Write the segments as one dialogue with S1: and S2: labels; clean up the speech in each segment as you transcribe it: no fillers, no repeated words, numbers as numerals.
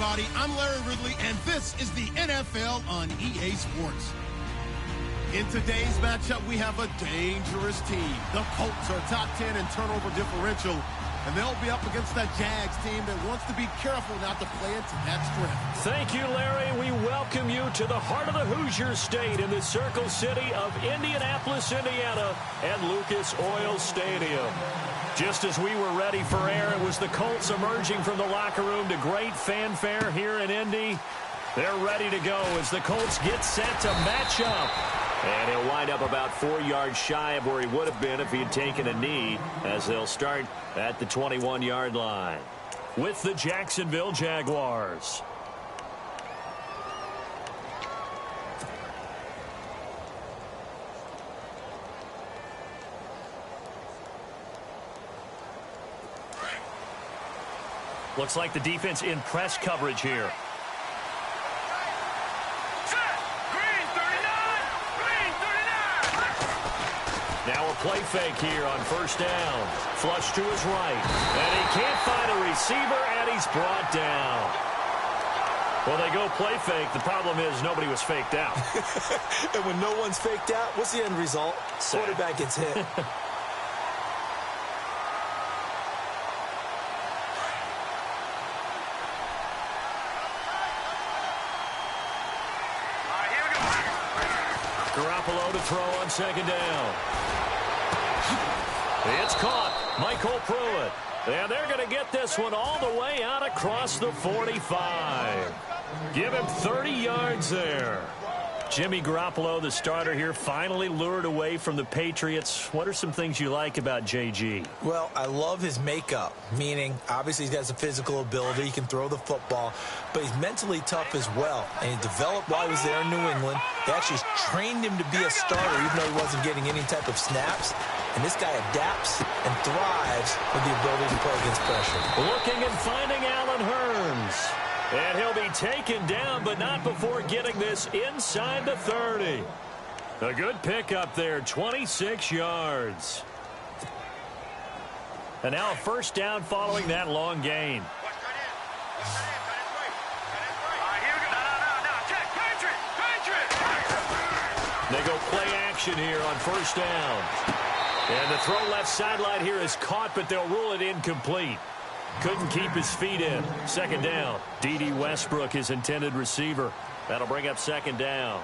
S1: everybody. I'm Larry Ridley, and this is the NFL on EA Sports. In today's matchup, we have a dangerous team. The Colts are top 10 in turnover differential, and they'll be up against that Jags team that wants to be careful not to play into that strength.
S2: Thank you, Larry. We welcome you to the heart of the Hoosier State in the Circle City of Indianapolis, Indiana, at Lucas Oil Stadium. Just as we were ready for air, it was the Colts emerging from the locker room to great fanfare here in Indy. They're ready to go as the Colts get set to match up. And he'll wind up about 4 yards shy of where he would have been if he had taken a knee, as they'll start at the 21-yard line with the Jacksonville Jaguars. Looks like the defense in press coverage here. Now a play fake here on first down. Flush to his right. And he can't find a receiver, and he's brought down. Well, they go play fake. The problem is nobody was faked out.
S3: And when no one's faked out, what's the end result?
S2: Sack.
S3: Quarterback gets hit.
S2: Garoppolo to throw on second down. It's caught. Michael Pruitt. And they're going to get this one all the way out across the 45. Give him 30 yards there. Jimmy Garoppolo, the starter here, finally lured away from the Patriots. What are some things you like about JG?
S3: Well, I love his makeup, meaning obviously he's got some physical ability. He can throw the football, but he's mentally tough as well. And he developed while he was there in New England. They actually trained him to be a starter, even though he wasn't getting any type of snaps. And this guy adapts and thrives with the ability to play against pressure.
S2: Looking and finding Allen Hurns. And he'll be taken down, but not before getting this inside the 30. A good pickup there, 26 yards. And now a first down following that long gain. They go play action here on first down. And the throw left sideline here is caught, but they'll rule it incomplete. Couldn't keep his feet in. Second down. D.D. Westbrook, his intended receiver. That'll bring up second down.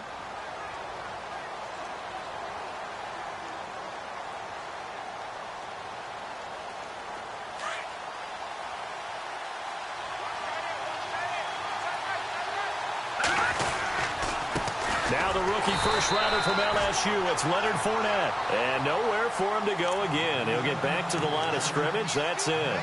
S2: Now the rookie first rounder from LSU. It's Leonard Fournette. And nowhere for him to go again. He'll get back to the line of scrimmage. That's it.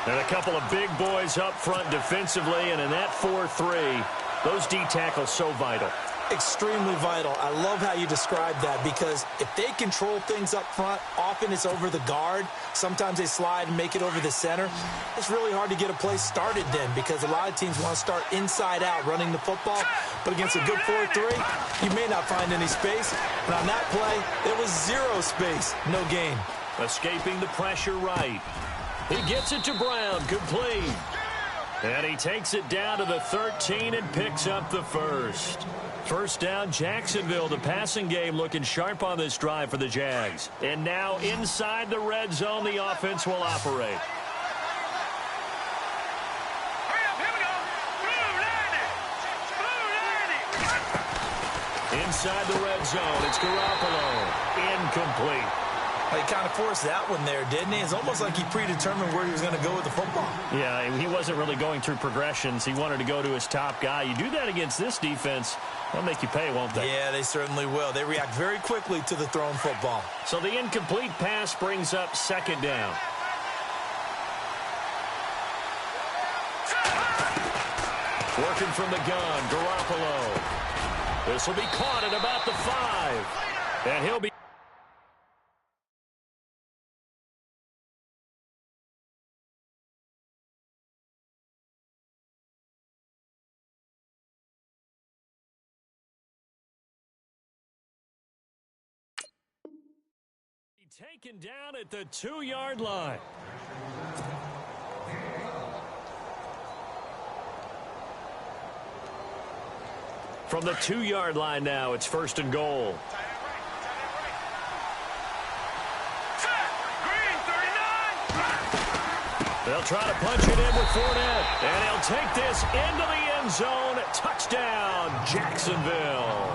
S2: And a couple of big boys up front defensively, and in that 4-3, those D tackles so vital.
S3: Extremely vital. I love how you describe that, because if they control things up front, often it's over the guard. Sometimes they slide and make it over the center. It's really hard to get a play started then, because a lot of teams want to start inside out running the football. But against a good 4-3, you may not find any space. And on that play, it was zero space, no gain.
S2: Escaping the pressure right. He gets it to Brown, complete. And he takes it down to the 13 and picks up the first. First down, Jacksonville. The passing game looking sharp on this drive for the Jags. And now inside the red zone, the offense will operate. Inside the red zone, it's Garoppolo. Incomplete.
S3: He kind of forced that one there, didn't he? It's almost like he predetermined where he was going to go with the football.
S2: Yeah, he wasn't really going through progressions. He wanted to go to his top guy. You do that against this defense, they'll make you pay, won't they?
S3: Yeah, they certainly will. They react very quickly to the thrown football.
S2: So the incomplete pass brings up second down. Working from the gun, Garoppolo. This will be caught at about the 5. And he'll be... taken down at the 2-yard line. From the 2-yard line now, it's 1st and goal. They'll try to punch it in with Fournette. And he'll take this into the end zone. Touchdown, Jacksonville.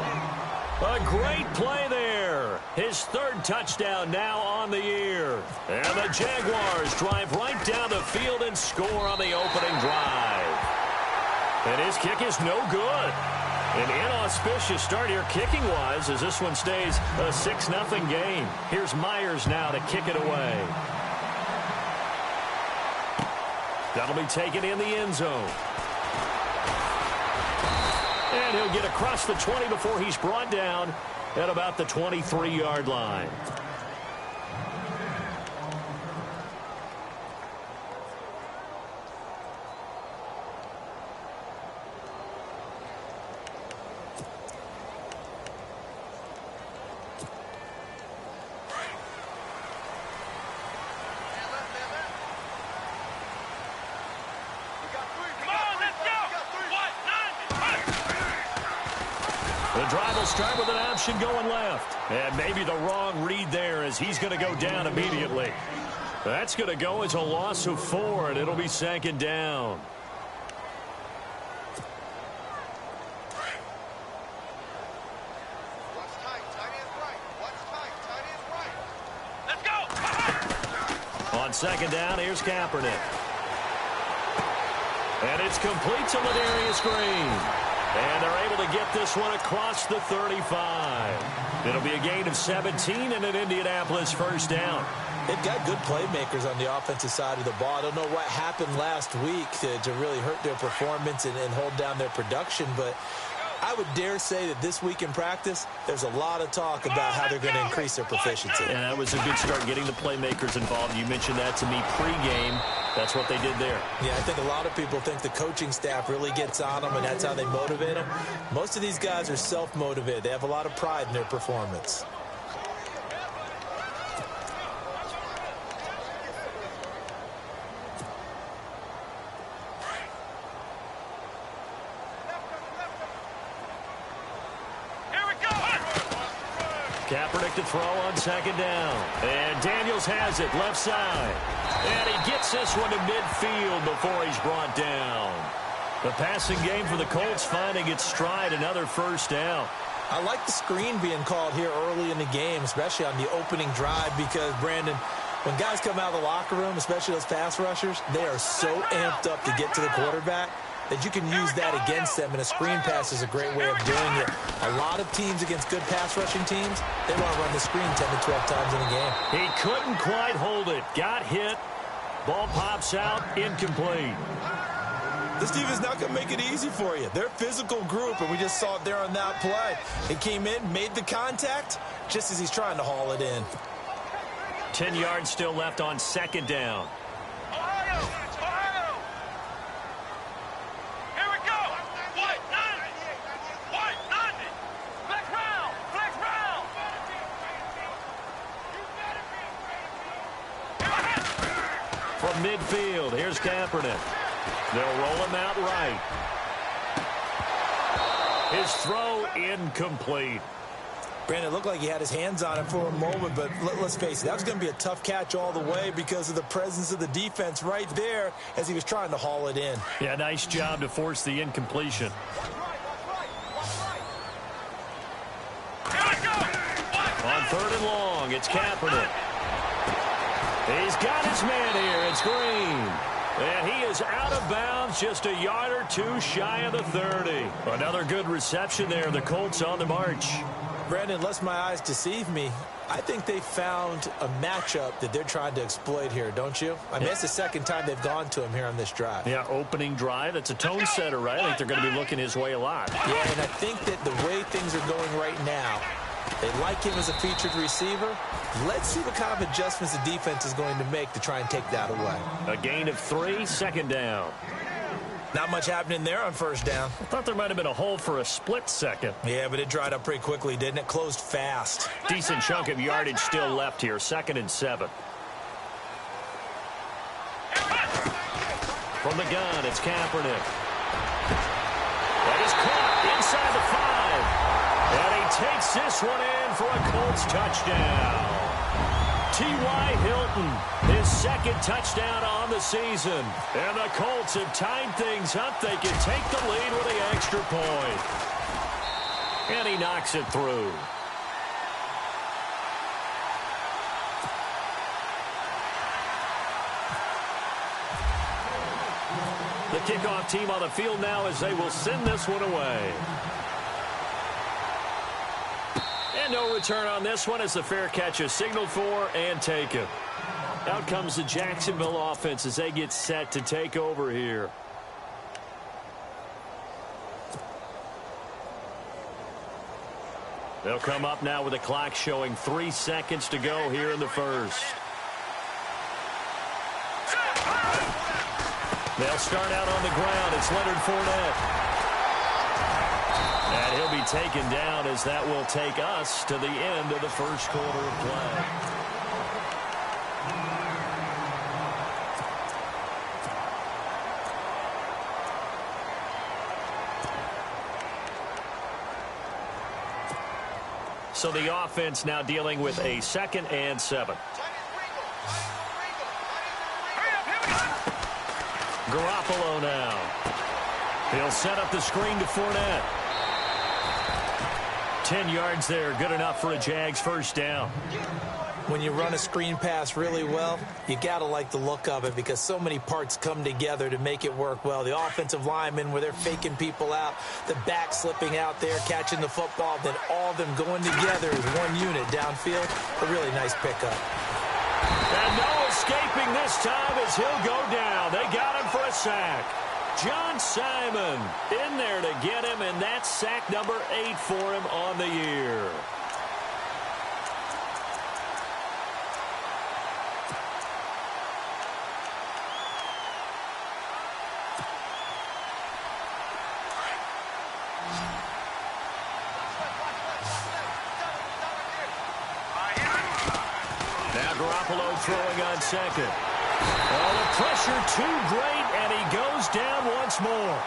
S2: A great play there. His 3rd touchdown now on the year. And the Jaguars drive right down the field and score on the opening drive. And his kick is no good. An inauspicious start here kicking-wise as this one stays a 6-0 game. Here's Myers now to kick it away. That'll be taken in the end zone. And he'll get across the 20 before he's brought down at about the 23-yard line. The drive will start with an option going left. And maybe the wrong read there as he's going to go down immediately. That's going to go as a loss of 4, and it'll be 2nd down.
S4: Let's go!
S2: On 2nd down, here's Kaepernick. And it's complete to Ladarius Green. And they're able to get this one across the 35. It'll be a gain of 17 and an Indianapolis 1st down.
S3: They've got good playmakers on the offensive side of the ball. I don't know what happened last week to really hurt their performance and hold down their production, but I would dare say that this week in practice, there's a lot of talk about how they're going to increase their proficiency.
S2: And that was a good start getting the playmakers involved. You mentioned that to me pregame. That's what they did there.
S3: Yeah, I think a lot of people think the coaching staff really gets on them, and that's how they motivate them. Most of these guys are self-motivated. They have a lot of pride in their performance.
S2: Kaepernick to throw on 2nd down. And Daniels has it left side. And he gets this one to midfield before he's brought down. The passing game for the Colts finding its stride, another 1st down.
S3: I like the screen being called here early in the game, especially on the opening drive, because, Brandon, when guys come out of the locker room, especially those pass rushers, they are so amped up to get to the quarterback that you can use that against them, and a screen pass is a great way of doing it. A lot of teams against good pass rushing teams, they want to run the screen 10 to 12 times in a game.
S2: He couldn't quite hold it. Got hit. Ball pops out. Incomplete.
S3: This team is not going to make it easy for you. They're a physical group, and we just saw it there on that play. It came in, made the contact, just as he's trying to haul it in.
S2: 10 yards still left on 2nd down. From midfield, here's Kaepernick. They'll roll him out right. His throw incomplete.
S3: Brandon, it looked like he had his hands on him for a moment, but let's face it, that was going to be a tough catch all the way because of the presence of the defense right there as he was trying to haul it in.
S2: Yeah, nice job to force the incompletion. On 3rd and long, it's Kaepernick. He's got his man here. It's Green. And he is out of bounds, just a yard or two shy of the 30. Another good reception there. The Colts on the march.
S3: Brandon, unless my eyes deceive me, I think they found a matchup that they're trying to exploit here, don't you? I mean, it's the 2nd time they've gone to him here on this drive.
S2: Yeah, opening drive. That's a tone setter, right? I think they're going to be looking his way a lot.
S3: Yeah, and I think that the way things are going right now, they like him as a featured receiver. Let's see what kind of adjustments the defense is going to make to try and take that away.
S2: A gain of 3, 2nd down.
S3: Not much happening there on 1st down.
S2: I thought there might have been a hole for a split second.
S3: Yeah, but it dried up pretty quickly, didn't it? Closed fast.
S2: Decent chunk of yardage still left here. 2nd and 7. From the gun, it's Kaepernick. That is caught. Inside the 5. And he takes this one in for a Colts touchdown. T.Y. Hilton, his second touchdown on the season. And the Colts have tied things up. They can take the lead with the extra point. And he knocks it through. The kickoff team on the field now as they will send this one away. And no return on this one as the fair catch is signaled for and taken. Out comes the Jacksonville offense as they get set to take over here. They'll come up now with the clock showing 3 seconds to go here in the first. They'll start out on the ground. It's Leonard Fournette. And he'll be taken down as that will take us to the end of the first quarter of play. So the offense now dealing with a 2nd and 7. Garoppolo now. He'll set up the screen to Fournette. 10 yards there, good enough for a Jags first down.
S3: When you run a screen pass really well, you got to like the look of it because so many parts come together to make it work well. The offensive linemen where they're faking people out, the back slipping out there, catching the football, then all of them going together as one unit downfield. A really nice pickup.
S2: And no escaping this time as he'll go down. They got him for a sack. John Simon in there to get him, and that's sack number 8 for him on the year. Now Garoppolo throwing on second. Oh, the pressure too great, and he goes down once more.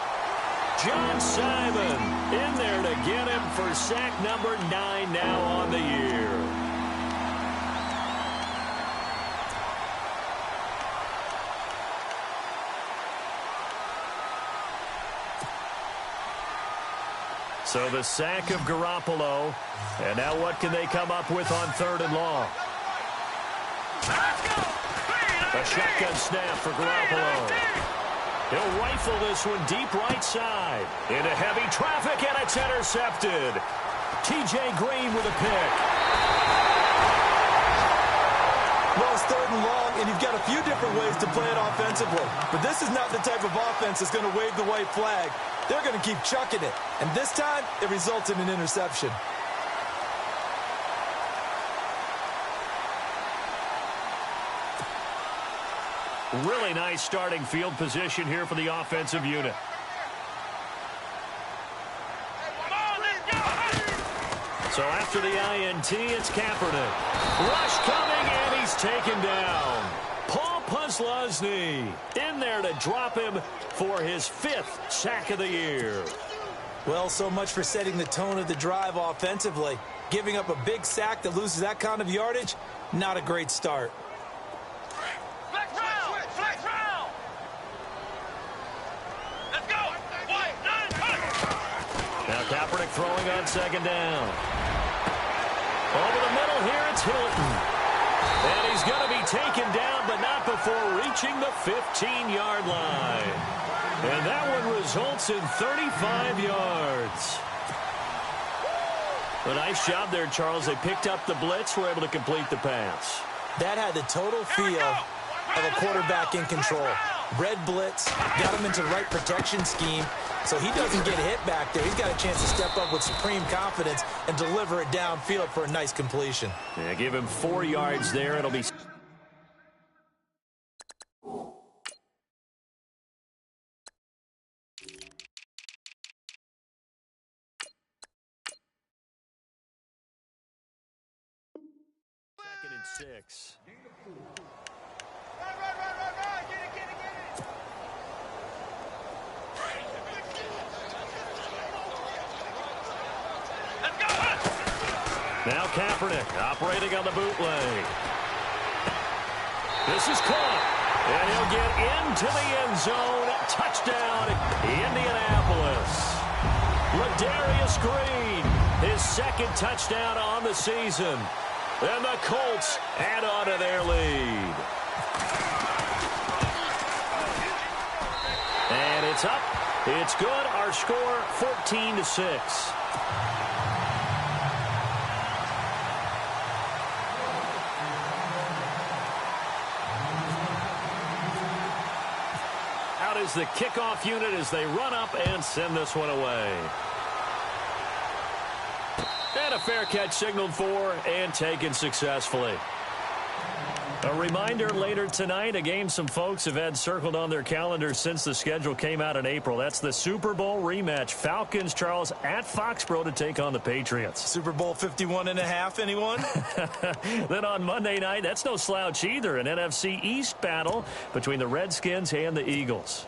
S2: John Simon in there to get him for sack number 9 now on the year. So the sack of Garoppolo, and now what can they come up with on 3rd and long? A shotgun snap for Garoppolo. He'll rifle this one deep right side. Into heavy traffic, and it's intercepted. T.J. Green with a pick.
S3: Well, it's 3rd and long, and you've got a few different ways to play it offensively. But this is not the type of offense that's going to wave the white flag. They're going to keep chucking it. And this time, it results in an interception.
S2: Really nice starting field position here for the offensive unit. So after the INT, it's Kaepernick. Rush coming, and he's taken down. Paul Posluszny in there to drop him for his 5th sack of the year.
S3: Well, so much for setting the tone of the drive offensively. Giving up a big sack that loses that kind of yardage, not a great start.
S2: Now Kaepernick throwing on 2nd down. Over the middle here, it's Hilton. And he's going to be taken down, but not before reaching the 15-yard line. And that one results in 35 yards. A nice job there, Charles. They picked up the blitz, were able to complete the pass.
S3: That had the total feel of a quarterback in control. Red blitz, got him into the right protection scheme, so he doesn't get hit back there. He's got a chance to step up with supreme confidence and deliver it downfield for a nice completion.
S2: Yeah, give him 4 yards there. It'll be... Second and 6. Now Kaepernick operating on the bootleg. This is caught. And he'll get into the end zone. Touchdown, Indianapolis. Ladarius Green, his second touchdown on the season. And the Colts add on to their lead. And it's up. It's good. Our score, 14-6. Out is the kickoff unit as they run up and send this one away. And a fair catch signaled for and taken successfully. A reminder later tonight, a game some folks have had circled on their calendars since the schedule came out in April. That's the Super Bowl rematch. Falcons, Charles, at Foxborough to take on the Patriots.
S3: Super Bowl 51.5, anyone?
S2: Then on Monday night, that's no slouch either. An NFC East battle between the Redskins and the Eagles.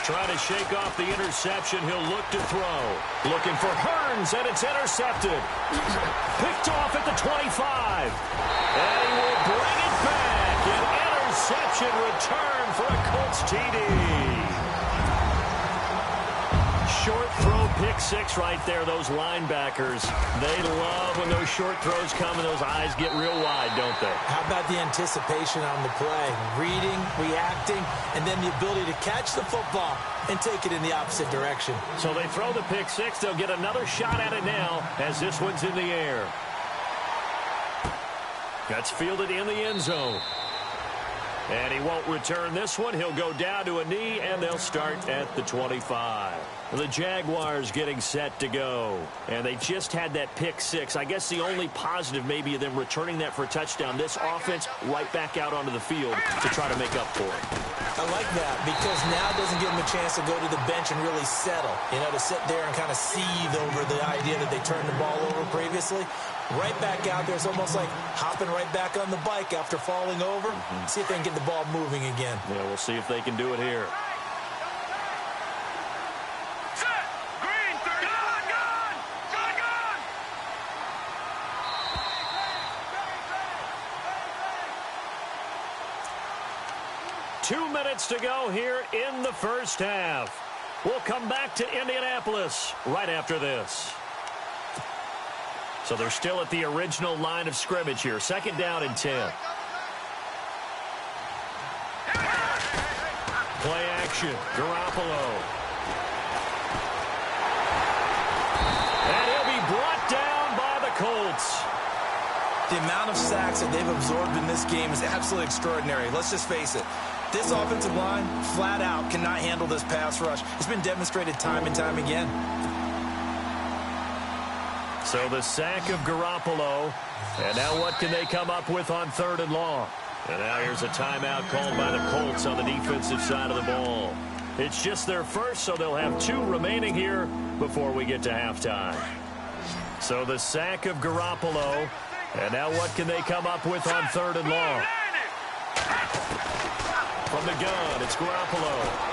S2: Trying to shake off the interception. He'll look to throw. Looking for Hearns, and it's intercepted. Picked off at the 25. And he will bring it back. An interception return for a Colts TD. Short throw, pick six right there. Those linebackers, they love when those short throws come and those eyes get real wide, don't they?
S3: How about the anticipation on the play? Reading, reacting, and then the ability to catch the football and take it in the opposite direction.
S2: So they throw the pick six. They'll get another shot at it now as this one's in the air. That's fielded in the end zone. And he won't return this one. He'll go down to a knee, and they'll start at the 25. The Jaguars getting set to go. And they just had that pick six. I guess the only positive maybe of them returning that for a touchdown. This offense right back out onto the field to try to make up for it.
S3: I like that because now it doesn't give them a chance to go to the bench and really settle. You know, to sit there and kind of seethe over the idea that they turned the ball over previously. Right back out there. It's almost like hopping right back on the bike after falling over. See if they can get the ball moving again.
S2: Yeah, we'll see if they can do it here.
S4: Set. Green. Gun.
S2: 2 minutes to go here in the first half. We'll come back to Indianapolis right after this. So they're still at the original line of scrimmage here. Second down and 10. Play action. Garoppolo. And he'll be brought down by the Colts.
S3: The amount of sacks that they've absorbed in this game is absolutely extraordinary. Let's just face it. This offensive line, flat out, cannot handle this pass rush. It's been demonstrated time and time again.
S2: So the sack of Garoppolo. And now what can they come up with on third and long? And now here's a timeout called by the Colts on the defensive side of the ball. It's just their first, so they'll have 2 remaining here before we get to halftime. So the sack of Garoppolo. And now what can they come up with on third and long? From the gun, it's Garoppolo.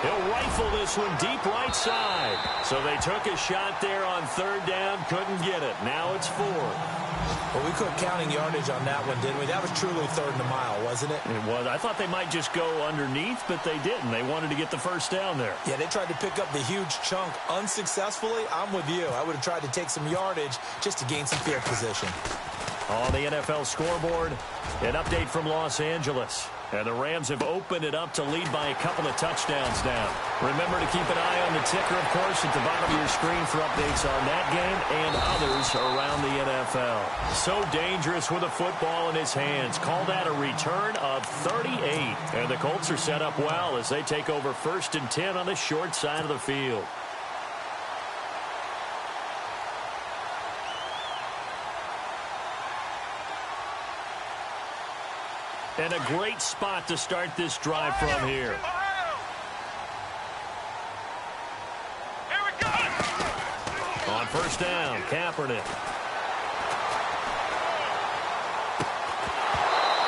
S2: He'll rifle this one deep right side. So they took a shot there on third down, couldn't get it. Now it's 4.
S3: Well, we quit counting yardage on that one, didn't we? That was truly third and a mile, wasn't it?
S2: It was. I thought they might just go underneath, but they didn't. They wanted to get the first down there.
S3: Yeah, they tried to pick up the huge chunk unsuccessfully. I'm with you. I would have tried to take some yardage just to gain some field position.
S2: On the NFL scoreboard, an update from Los Angeles. And the Rams have opened it up to lead by a couple of touchdowns now. Remember to keep an eye on the ticker, of course, at the bottom of your screen for updates on that game and others around the NFL. So dangerous with a football in his hands. Call that a return of 38. And the Colts are set up well as they take over 1st and 10 on the short side of the field. And a great spot to start this drive from here.
S4: Here we go.
S2: On first down, Kaepernick.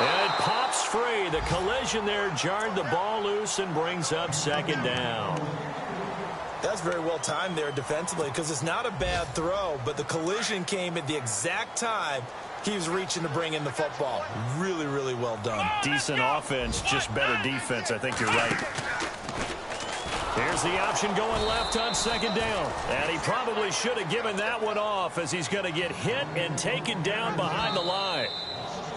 S2: And it pops free. The collision there jarred the ball loose and brings up second down.
S3: That's very well timed there defensively because it's not a bad throw, but the collision came at the exact time he was reaching to bring in the football. Really, really well done.
S2: Decent offense, just better defense. I think you're right. Here's the option going left on second down. And he probably should have given that one off as he's going to get hit and taken down behind the line.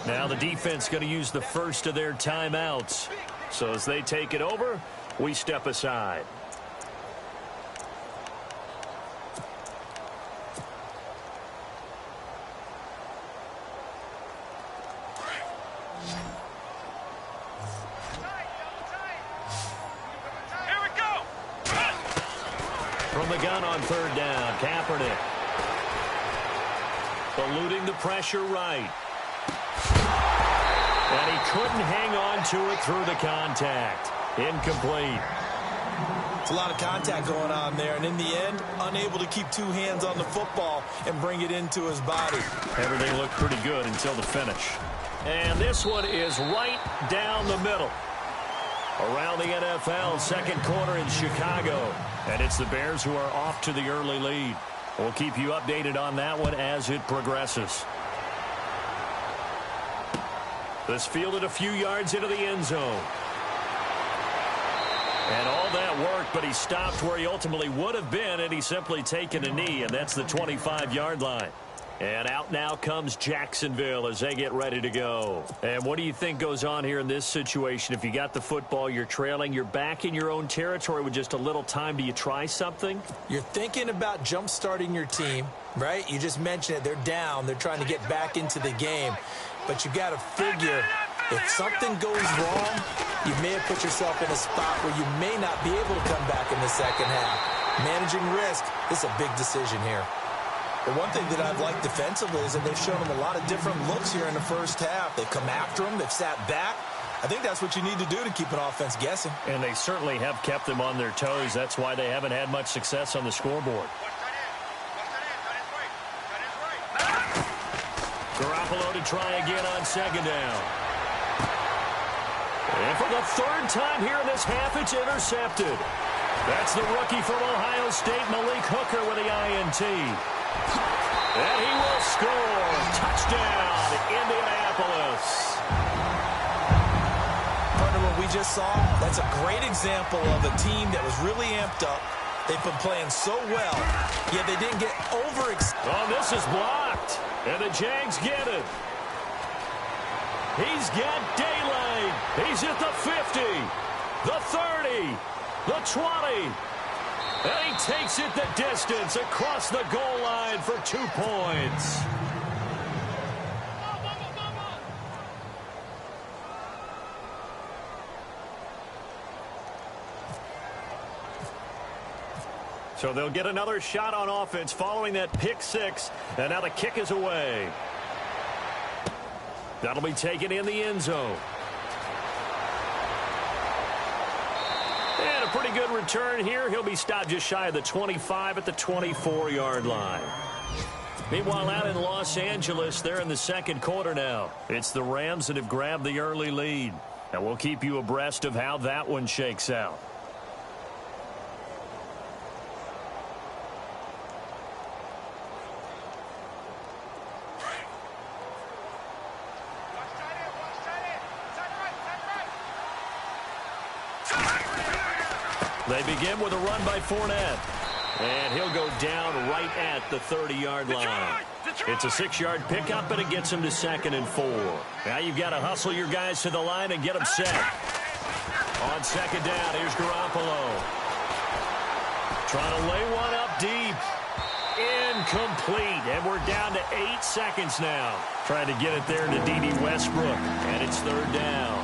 S2: Now the defense going to use the first of their timeouts. So as they take it over, we step aside. From the gun on third down, Kaepernick. Eluding the pressure right. And he couldn't hang on to it through the contact. Incomplete.
S3: It's a lot of contact going on there, and in the end, unable to keep two hands on the football and bring it into his body.
S2: Everything looked pretty good until the finish. And this one is right down the middle. Around the NFL, second quarter in Chicago. And it's the Bears who are off to the early lead. We'll keep you updated on that one as it progresses. This fielded a few yards into the end zone. And all that worked, but he stopped where he ultimately would have been, and he's simply taken a knee, and that's the 25-yard line. And out now comes Jacksonville as they get ready to go. And what do you think goes on here in this situation? If you got the football, you're trailing, you're back in your own territory with just a little time. Do you try something?
S3: You're thinking about jump-starting your team, right? You just mentioned it. They're down. They're trying to get back into the game. But you got to figure if something goes wrong, you may have put yourself in a spot where you may not be able to come back in the second half. Managing risk is a big decision here. The one thing that I've liked defensively is that they've shown them a lot of different looks here in the first half. They've come after them. They've sat back. I think that's what you need to do to keep an offense guessing.
S2: And they certainly have kept them on their toes. That's why they haven't had much success on the scoreboard. Garoppolo to try again on second down. And for the third time here in this half, it's intercepted. That's the rookie from Ohio State, Malik Hooker, with the INT. And he will score. Touchdown, Indianapolis.
S3: Partner, what we just saw, that's a great example of a team that was really amped up. They've been playing so well, yet they didn't get overexcited.
S2: Oh, this is blocked. And the Jags get it. He's got daylight. He's at the 50, the 30, the 20. And he takes it the distance across the goal line for 2 points. So they'll get another shot on offense following that pick six. And now the kick is away. That'll be taken in the end zone. And a pretty good return here. He'll be stopped just shy of the 25 at the 24-yard line. Meanwhile, out in Los Angeles, they're in the second quarter now. It's the Rams that have grabbed the early lead. And we'll keep you abreast of how that one shakes out. They begin with a run by Fournette. And he'll go down right at the 30-yard line. It's a 6-yard pickup, and it gets him to 2nd and 4. Now you've got to hustle your guys to the line and get them set. On second down, here's Garoppolo. Trying to lay one up deep. Incomplete. And we're down to 8 seconds now. Trying to get it there to D.D. Westbrook. And it's 3rd down.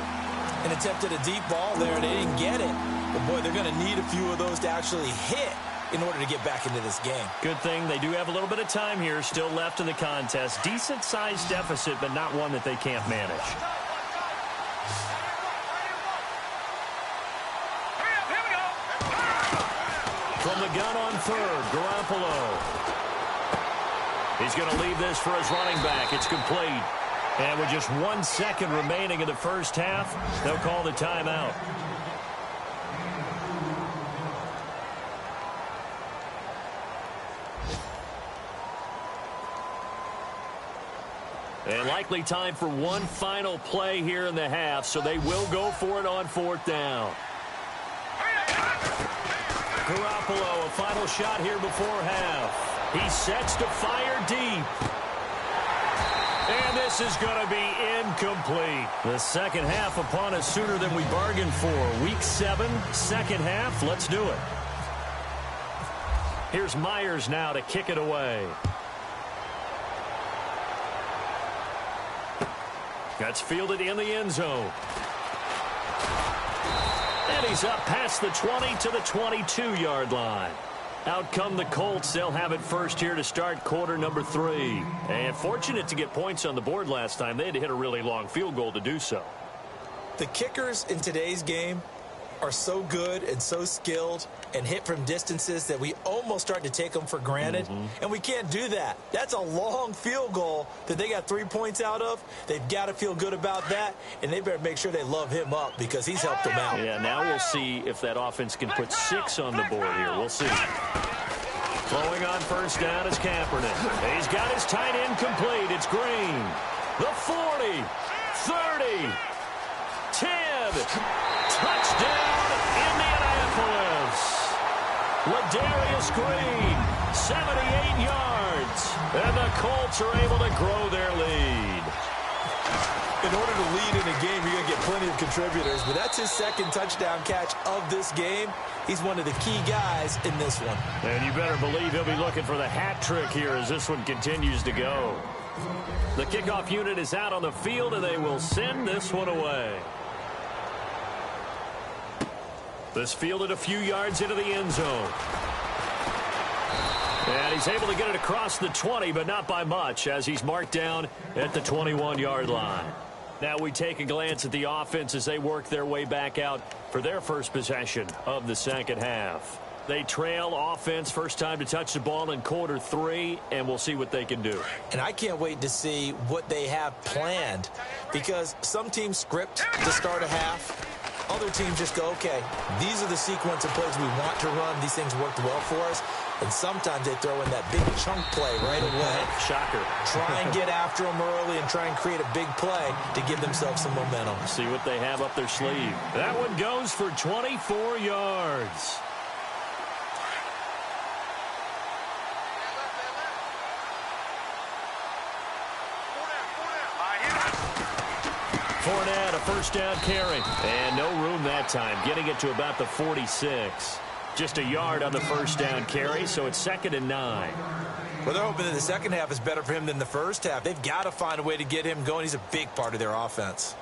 S3: An attempt at a deep ball there, and they didn't get it. But, boy, they're going to need a few of those to actually hit in order to get back into this game.
S2: Good thing they do have a little bit of time here still left in the contest. Decent-sized deficit, but not one that they can't manage. From the gun on 3rd, Garoppolo. He's going to leave this for his running back. It's complete. And with just 1 second remaining in the first half, they'll call the timeout. And likely time for one final play here in the half, so they will go for it on 4th down. Garoppolo, a final shot here before half. He sets to fire deep. And this is going to be incomplete. The second half upon us sooner than we bargained for. Week 7, second half. Let's do it. Here's Myers now to kick it away. That's fielded in the end zone. And he's up past the 20 to the 22-yard line. Out come the Colts. They'll have it first here to start quarter number 3. And fortunate to get points on the board last time. They had to hit a really long field goal to do so.
S3: The kickers in today's game are so good and so skilled and hit from distances that we almost start to take them for granted. And we can't do that. That's a long field goal that they got 3 points out of. They've got to feel good about that, and they better make sure they love him up because he's helped them out.
S2: Yeah, now we'll see if that offense can put 6 on the board here. We'll see. Throwing on first down is Kaepernick. He's got his tight end complete. It's Green. The 40, 30, 10. Touchdown, Indianapolis. Ladarius Green, 78 yards. And the Colts are able to grow their lead.
S3: In order to lead in a game, you're going to get plenty of contributors, but that's his second touchdown catch of this game. He's one of the key guys in this one.
S2: And you better believe he'll be looking for the hat trick here as this one continues to go. The kickoff unit is out on the field, and they will send this one away. This fielded a few yards into the end zone. And he's able to get it across the 20, but not by much, as he's marked down at the 21-yard line. Now we take a glance at the offense as they work their way back out for their first possession of the second half. They trail offense, first time to touch the ball in quarter 3, and we'll see what they can do.
S3: And I can't wait to see what they have planned, because some teams script to start a half. Other teams just go, okay, these are the sequence of plays we want to run. These things worked well for us. And sometimes they throw in that big chunk play right away.
S2: Shocker.
S3: Try and get after them early and try and create a big play to give themselves some momentum.
S2: See what they have up their sleeve. That one goes for 24 yards. Fournette, a first down carry. And no room that time, getting it to about the 46. Just a yard on the first down carry, so it's 2nd and 9.
S3: Well, they're hoping that the second half is better for him than the first half. They've got to find a way to get him going. He's a big part of their offense.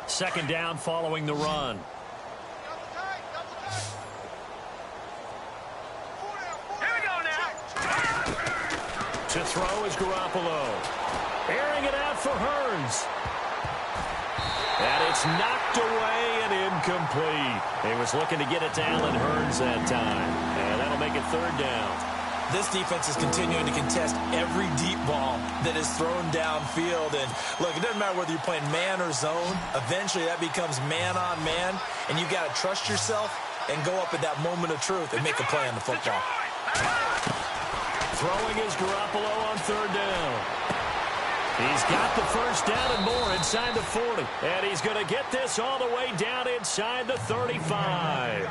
S2: Second down following the run. To throw is Garoppolo. Airing it out for Hurns. And it's knocked away and incomplete. He was looking to get it to Allen Hurns that time. And that'll make it 3rd down.
S3: This defense is continuing to contest every deep ball that is thrown downfield. And, look, it doesn't matter whether you're playing man or zone. Eventually, that becomes man-on-man. And you've got to trust yourself and go up at that moment of truth and make a play on the football.
S2: Throwing is Garoppolo on 3rd down. He's got the first down and more inside the 40. And he's going to get this all the way down inside the 35.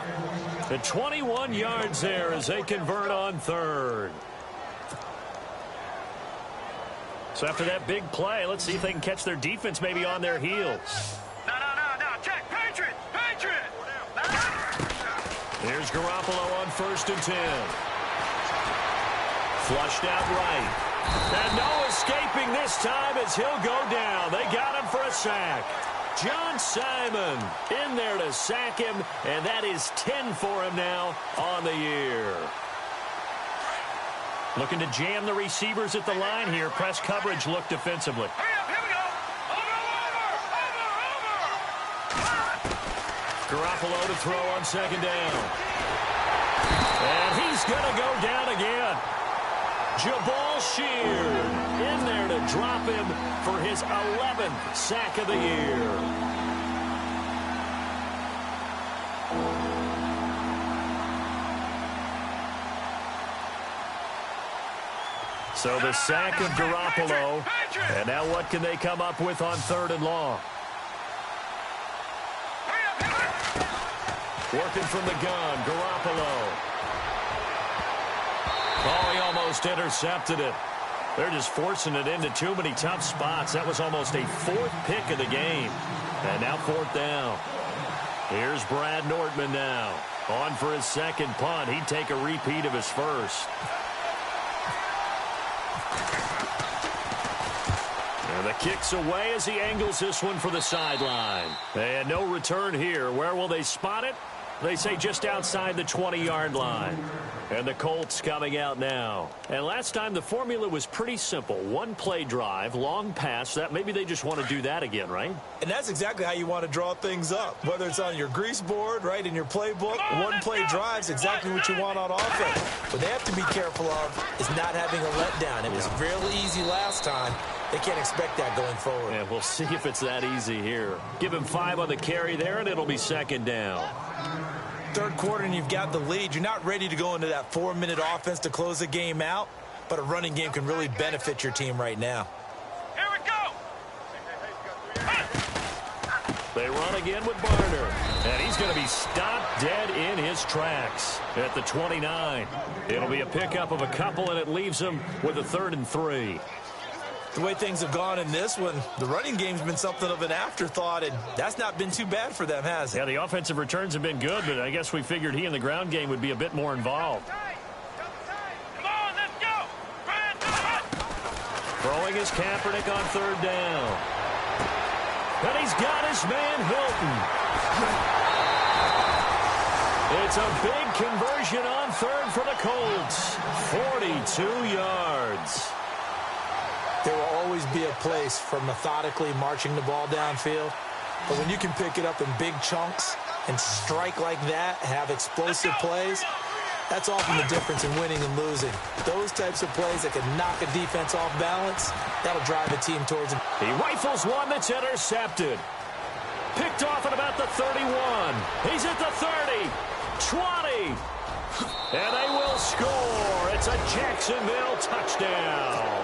S2: The 21 yards there as they convert on 3rd. So after that big play, let's see if they can catch their defense maybe on their heels.
S4: No. Check. Patriot.
S2: Here's Garoppolo on 1st and 10. Flushed out right. And no escaping this time as he'll go down. They got him for a sack. John Simon in there to sack him, and that is 10 for him now on the year. Looking to jam the receivers at the line here. Press coverage look defensively.
S4: Hurry up, here we go. Over.
S2: Garoppolo to throw on second down. And he's going to go down again. Jabal Sheard in there to drop him for his 11th sack of the year. So the sack of Garoppolo. And now what can they come up with on 3rd and long? Working from the gun, Garoppolo. Oh, he almost intercepted it. They're just forcing it into too many tough spots. That was almost a 4th pick of the game. And now 4th down. Here's Brad Nortman now. On for his second punt. He'd take a repeat of his first. And the kick's away as he angles this one for the sideline. And no return here. Where will they spot it? They say just outside the 20-yard line. And the Colts coming out now. And last time the formula was pretty simple. 1-play drive, long pass. That maybe they just want to do that again, right?
S3: And that's exactly how you want to draw things up. Whether it's on your grease board, right, in your playbook, 1-play drive's exactly what you want on offense. What they have to be careful of is not having a letdown. It was really easy last time. They can't expect that going forward.
S2: Yeah, we'll see if it's that easy here. Give him 5 on the carry there, and it'll be second down.
S3: 3rd quarter and you've got the lead. You're not ready to go into that 4-minute offense to close the game out, but a running game can really benefit your team right now.
S4: Here we go.
S2: They run again with Barner, and he's going to be stopped dead in his tracks at the 29. It'll be a pickup of a couple, and it leaves him with a 3rd and 3.
S3: The way things have gone in this one, the running game's been something of an afterthought, and that's not been too bad for them, has it?
S2: Yeah, the offensive returns have been good, but I guess we figured he in the ground game would be a bit more involved.
S4: Come on, let's go.
S2: Throwing his Kaepernick on 3rd down. And he's got his man Hilton. It's a big conversion on 3rd for the Colts. 42 yards.
S3: There will always be a place for methodically marching the ball downfield. But when you can pick it up in big chunks and strike like that, have explosive plays, that's often the difference in winning and losing. Those types of plays that can knock a defense off balance, that'll drive a team towards it.
S2: He rifles one that's intercepted. Picked off at about the 31. He's at the 30, 20. And they will score. It's a Jacksonville touchdown.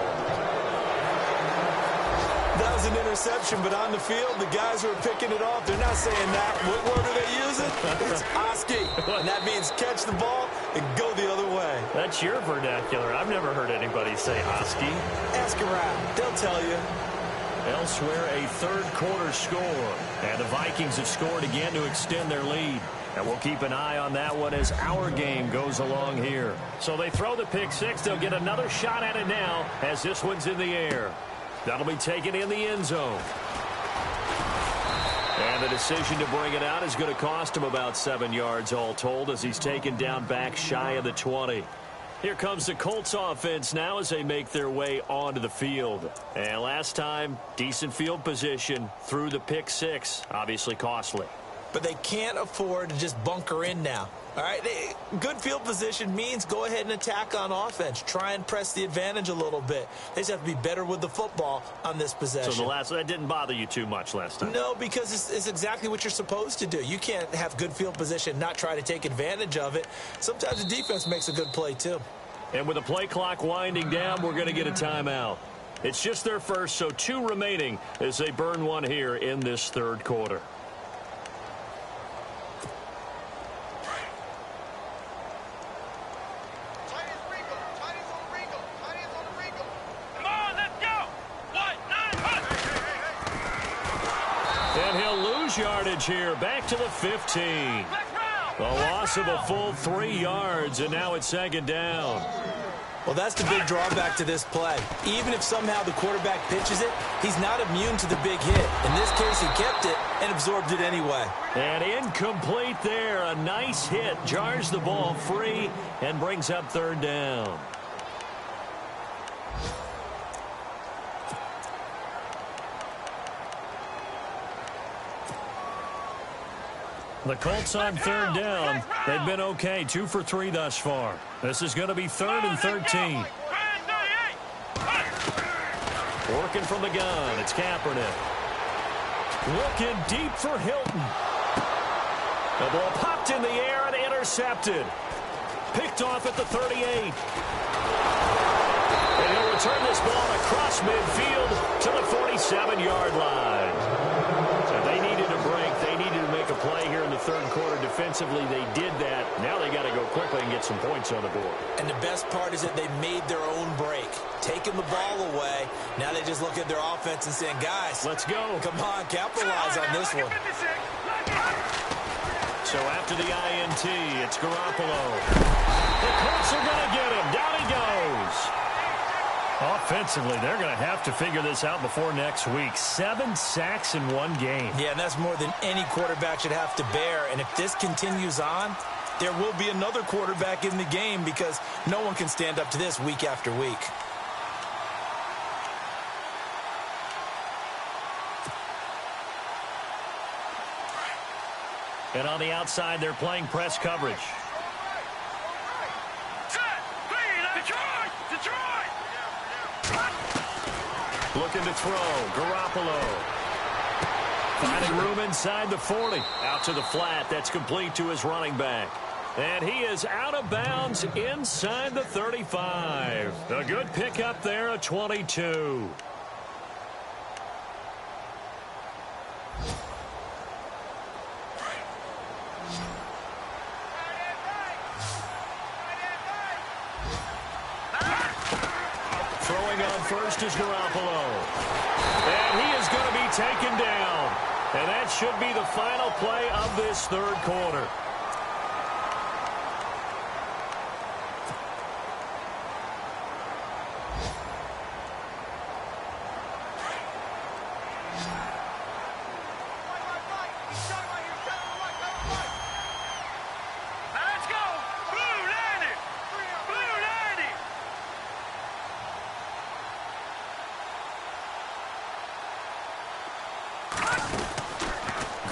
S3: That was an interception, but on the field, the guys who are picking it off, they're not saying that. What word are they using? It's Oski. And that means catch the ball and go the other way.
S2: That's your vernacular. I've never heard anybody say Oski.
S3: Ask around. They'll tell you.
S2: Elsewhere, a 3rd quarter score. And the Vikings have scored again to extend their lead. And we'll keep an eye on that one as our game goes along here. So they throw the pick 6. They'll get another shot at it now as this one's in the air. That'll be taken in the end zone. And the decision to bring it out is going to cost him about 7 yards all told as he's taken down back shy of the 20. Here comes the Colts offense now as they make their way onto the field. And last time, decent field position through the pick 6. Obviously costly.
S3: But they can't afford to just bunker in now. All right, good field position means go ahead and attack on offense. Try and press the advantage a little bit. They just have to be better with the football on this possession.
S2: So that didn't bother you too much last time?
S3: No, because it's exactly what you're supposed to do. You can't have good field position and not try to take advantage of it. Sometimes the defense makes a good play, too.
S2: And with the play clock winding down, we're going to get a timeout. It's just their first, so 2 remaining as they burn one here in this 3rd quarter. Yardage here, back to the 15. A loss of a full 3 yards, and now it's 2nd down.
S3: Well, that's the big drawback to this play. Even if somehow the quarterback pitches it, he's not immune to the big hit. In this case, he kept it and absorbed it anyway.
S2: And incomplete there. A nice hit. Jars the ball free and brings up 3rd down. The Colts on third down. They've been okay, 2 for 3 thus far. This is going to be 3rd and 13. Working from the gun, it's Kaepernick. Looking deep for Hilton. The ball popped in the air and intercepted. Picked off at the 38. And he'll return this ball across midfield to the 47-yard line. So they needed a break. They needed to make a play here in the third quarter defensively. They did that. Now they got to go quickly and get some points on the board.
S3: And the best part is that they made their own break. Taking the ball away. Now they just look at their offense and saying, guys,
S2: let's go.
S3: Come on, capitalize on this one.
S2: So after the INT, it's Garoppolo. The Colts are going to get him. Down he goes. Offensively, they're going to have to figure this out before next week. 7 sacks in one game.
S3: Yeah, and that's more than any quarterback should have to bear. And if this continues on, there will be another quarterback in the game because no one can stand up to this week after week.
S2: And on the outside, they're playing press coverage. Looking to throw. Garoppolo. Finding room inside the 40. Out to the flat. That's complete to his running back. And he is out of bounds inside the 35. A good pickup there at 22. First is Garoppolo. And he is going to be taken down. And that should be the final play of this third quarter.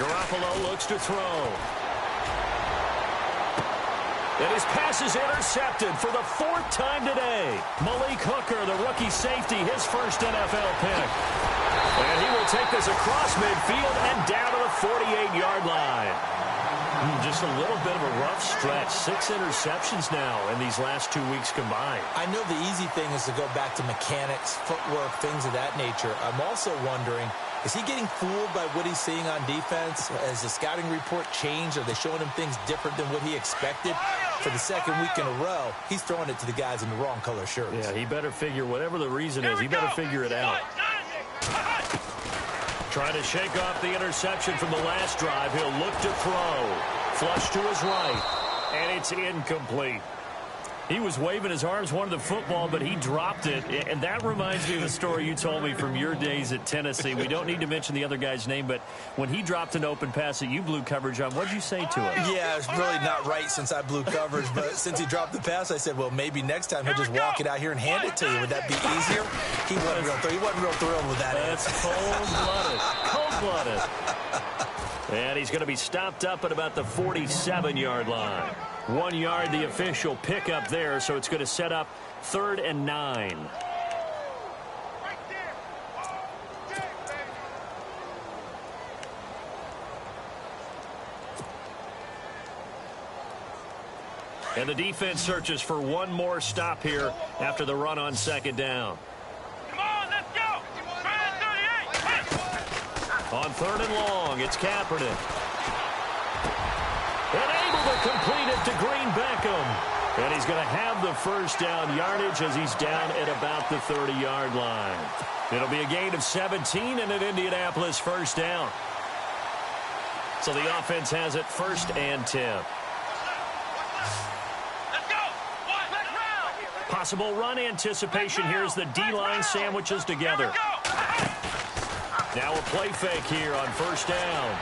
S2: Garoppolo looks to throw. And his pass is intercepted for the 4th time today. Malik Hooker, the rookie safety, his first NFL pick. And he will take this across midfield and down to the 48-yard line. Just a little bit of a rough stretch. 6 interceptions now in these last 2 weeks combined.
S3: I know the easy thing is to go back to mechanics, footwork, things of that nature. I'm also wondering, is he getting fooled by what he's seeing on defense? Has the scouting report changed? Are they showing him things different than what he expected? For the second week in a row, he's throwing it to the guys in the wrong color shirts.
S2: Yeah, he better figure, whatever the reason is, he better figure it out. Trying to shake off the interception from the last drive. He'll look to throw. Flush to his right. And it's incomplete. He was waving his arms, wanted the football, but he dropped it. And that reminds me of the story you told me from your days at Tennessee. We don't need to mention the other guy's name, but when he dropped an open pass that you blew coverage on, what did you say to him?
S3: Yeah, it's really not right since I blew coverage, but since he dropped the pass, I said, well, maybe next time he'll just walk it out here and hand it to you. Would that be easier? He wasn't real thrilled with that.
S2: That's cold-blooded. And he's going to be stopped up at about the 47-yard line. 1 yard, the official pickup there, so it's going to set up 3rd and 9. And the defense searches for one more stop here after the run on 2nd down.
S4: Come on, let's go! 38!
S2: On 3rd and long, it's Kaepernick. And able to complete it to Green Beckham. And he's going to have the first down yardage as he's down at about the 30-yard line. It'll be a gain of 17 and an Indianapolis first down. So the offense has it 1st and 10.
S4: Let's go! Let's round!
S2: Possible run anticipation here as the D-line sandwiches together. Now a play fake here on 1st down.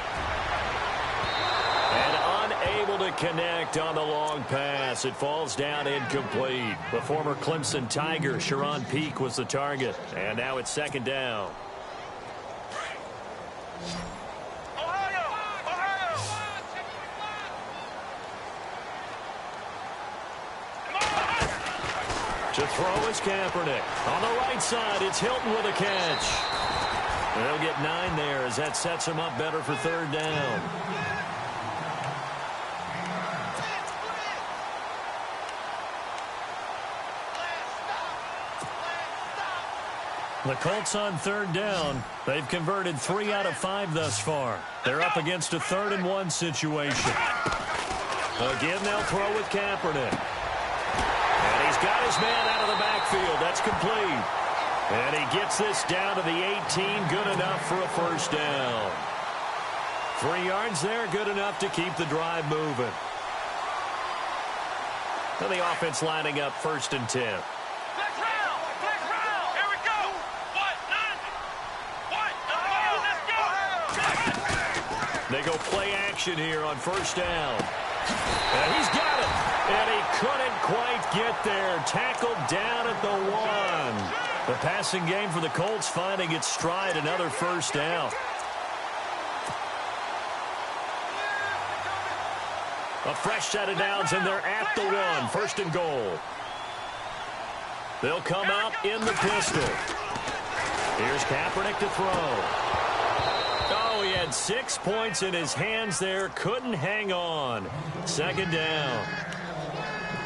S2: And unable to connect on the long pass. It falls down incomplete. The former Clemson Tiger, Sharon Peak, was the target. And now it's 2nd down. To throw is Kaepernick. On the right side, it's Hilton with a catch. They'll get 9 there as that sets him up better for third down. The Colts on third down. They've converted 3 out of 5 thus far. They're up against a 3rd and 1 situation. Again, they'll throw with Kaepernick. And he's got his man out of the backfield. That's complete. And he gets this down to the 18. Good enough for a first down. 3 yards there, good enough to keep the drive moving. And the offense lining up 1st and 10. They go play action here on first down. And he's got it. And he couldn't quite get there. Tackled down at the 1. The passing game for the Colts finding its stride. Another first down. A fresh set of downs, and they're at the 1. 1st and goal. They'll come out in the pistol. Here's Kaepernick to throw. Oh, he had 6 points in his hands there. Couldn't hang on. 2nd down.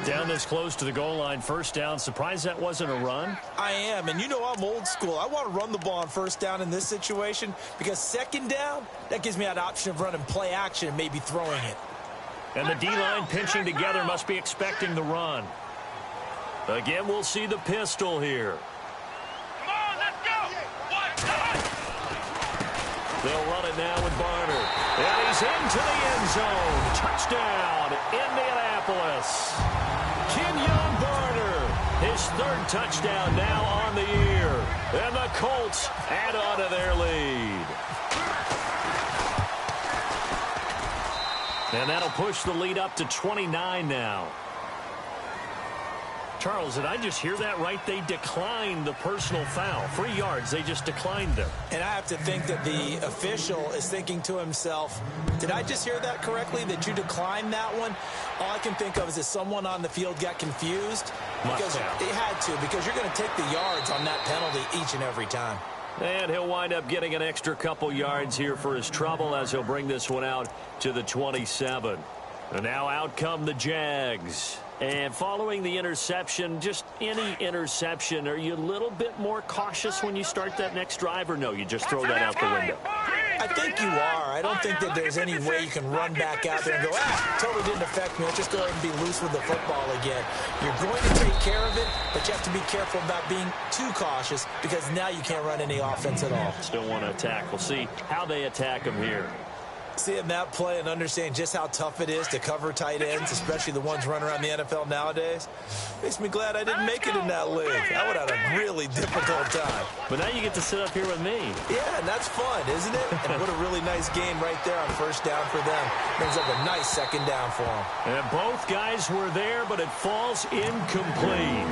S2: Down this close to the goal line. First down. Surprised that wasn't a run?
S3: I am, and you know I'm old school. I want to run the ball on first down in this situation because 2nd down, that gives me that option of running play action and maybe throwing it.
S2: And the D-line pinching together must be expecting the run. Again, we'll see the pistol here.
S4: Come on, let's go.
S2: They'll run it now with Barner. And he's into the end zone. Touchdown, Indianapolis. Kenyon Barner, his 3rd touchdown now on the year. And the Colts add on to their lead. And that'll push the lead up to 29 now. Charles, did I just hear that right? They declined the personal foul. 3 yards, they just declined them.
S3: And I have to think that the official is thinking to himself, did I just hear that correctly, that you declined that one? All I can think of is that someone on the field got confused. Because they had to, because you're going to take the yards on that penalty each and every time.
S2: And he'll wind up getting an extra couple yards here for his trouble as he'll bring this one out to the 27. And now out come the Jags. And following the interception, just any interception, are you a little bit more cautious when you start that next drive, or no, you just throw that out the window?
S3: I think you are. I don't think that there's any way you can run back out there and go, totally didn't affect me. Let's just go ahead and be loose with the football again. You're going to take care of it, but you have to be careful about being too cautious because now you can't run any offense at all.
S2: Still want to attack. We'll see how they attack him here.
S3: Seeing that play and understand just how tough it is to cover tight ends, especially the ones running around the NFL nowadays, makes me glad I didn't make it in that league. I would have had a really difficult time.
S2: But now you get to sit up here with me.
S3: Yeah, and that's fun, isn't it? And what a really nice game right there on first down for them. Brings up a nice 2nd down for them.
S2: And both guys were there, but it falls incomplete.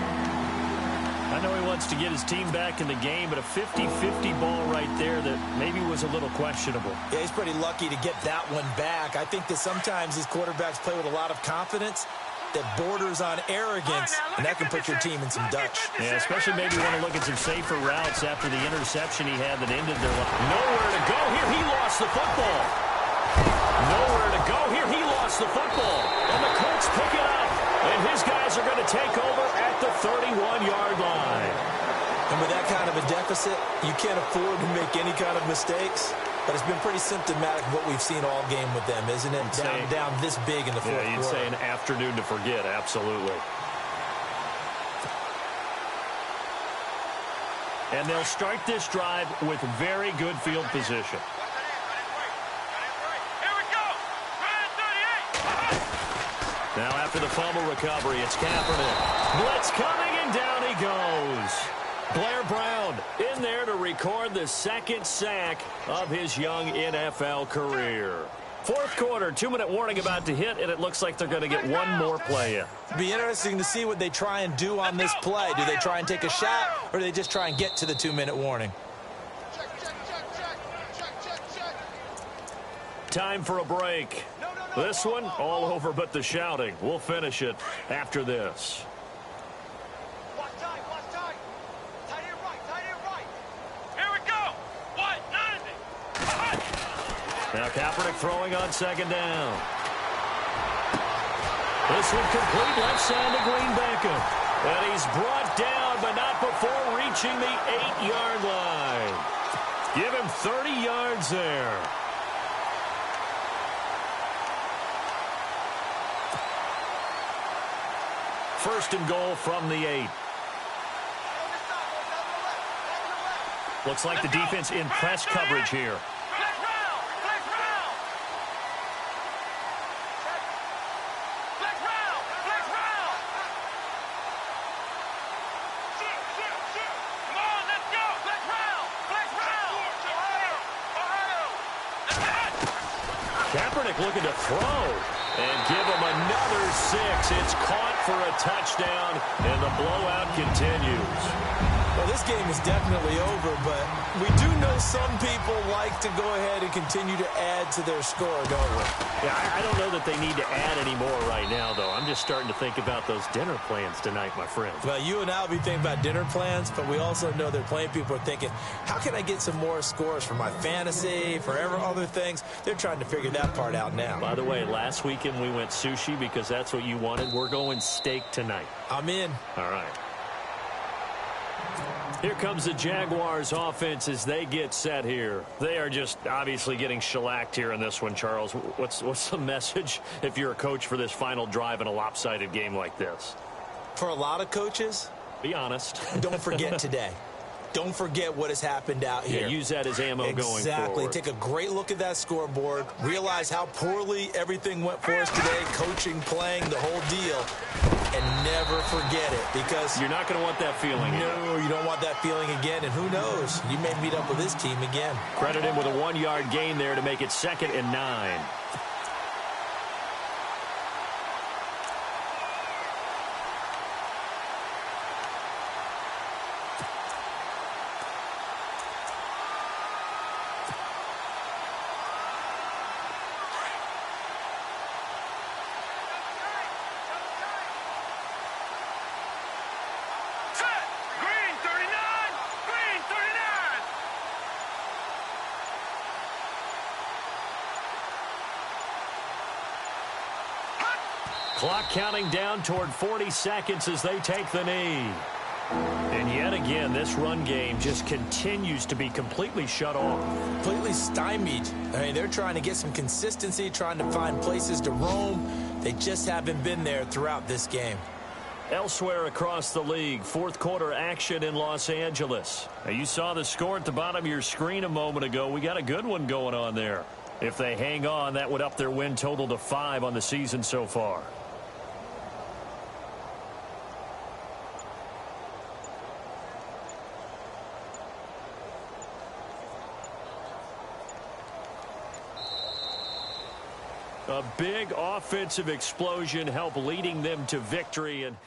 S2: I know he wants to get his team back in the game, but a 50-50 ball right there that maybe was a little questionable.
S3: Yeah, he's pretty lucky to get that one back. I think that sometimes these quarterbacks play with a lot of confidence that borders on arrogance, and that can put your team in some Dutch.
S2: Yeah, especially maybe want to look at some safer routes after the interception he had that ended their life. Nowhere to go here. He lost the football. Nowhere to go here. He lost the football. And the Colts pick it up. And his guys are going to take over at the 31-yard line.
S3: And with that kind of a deficit, you can't afford to make any kind of mistakes. But it's been pretty symptomatic of what we've seen all game with them, isn't it? Down this big in the fourth quarter.
S2: Yeah, you'd say an afternoon to forget, absolutely. And they'll start this drive with very good field position. Now after the fumble recovery, it's Kaepernick. Blitz coming, and down he goes. Blair Brown in there to record the 2nd sack of his young NFL career. Fourth quarter, 2-minute warning about to hit, and it looks like they're going to get one more play in.
S3: It'll be interesting to see what they try and do on this play. Do they try and take a shot, or do they just try and get to the 2-minute warning?
S2: Time for a break. This one, all over but the shouting. We'll finish it after this. throwing on second down. This one complete left side to Green Beckham. And he's brought down, but not before reaching the 8-yard line. Give him 30 yards there. First and goal from the 8. Looks like the defense in press coverage here. Kaepernick looking to throw and give him another 6. It's caught for a touchdown, and the blowout continues.
S3: Well, this game is definitely over, but we do know some people like to go ahead and continue to add to their score, don't we?
S2: Yeah, I don't know that they need to add any more right now, though. I'm just starting to think about those dinner plans tonight, my friend.
S3: Well, you and I will be thinking about dinner plans, but we also know they're playing people are thinking, how can I get some more scores for my fantasy, for other things? They're trying to figure that part out now.
S2: By the way, last weekend we went sushi because that's what you wanted. We're going steak tonight.
S3: I'm in.
S2: All right. Here comes the Jaguars offense as they get set here. They are just obviously getting shellacked here in this one, Charles. What's the message if you're a coach for this final drive in a lopsided game like this?
S3: For a lot of coaches,
S2: be honest.
S3: Don't forget today. Don't forget what has happened out here.
S2: Yeah, use that as ammo going forward.
S3: Exactly. Take a great look at that scoreboard. Realize how poorly everything went for us today, coaching, playing, the whole deal. And never forget it, because
S2: you're not going to want that feeling.
S3: No, you don't want that feeling again. And who knows? You may meet up with this team again.
S2: Credit him with a 1-yard gain there to make it 2nd and 9. Clock counting down toward 40 seconds as they take the knee. And yet again, this run game just continues to be completely shut off.
S3: Completely stymied. I mean, they're trying to get some consistency, trying to find places to roam. They just haven't been there throughout this game.
S2: Elsewhere across the league, fourth quarter action in Los Angeles. Now, you saw the score at the bottom of your screen a moment ago. We got a good one going on there. If they hang on, that would up their win total to 5 on the season so far. A big offensive explosion helped leading them to victory. And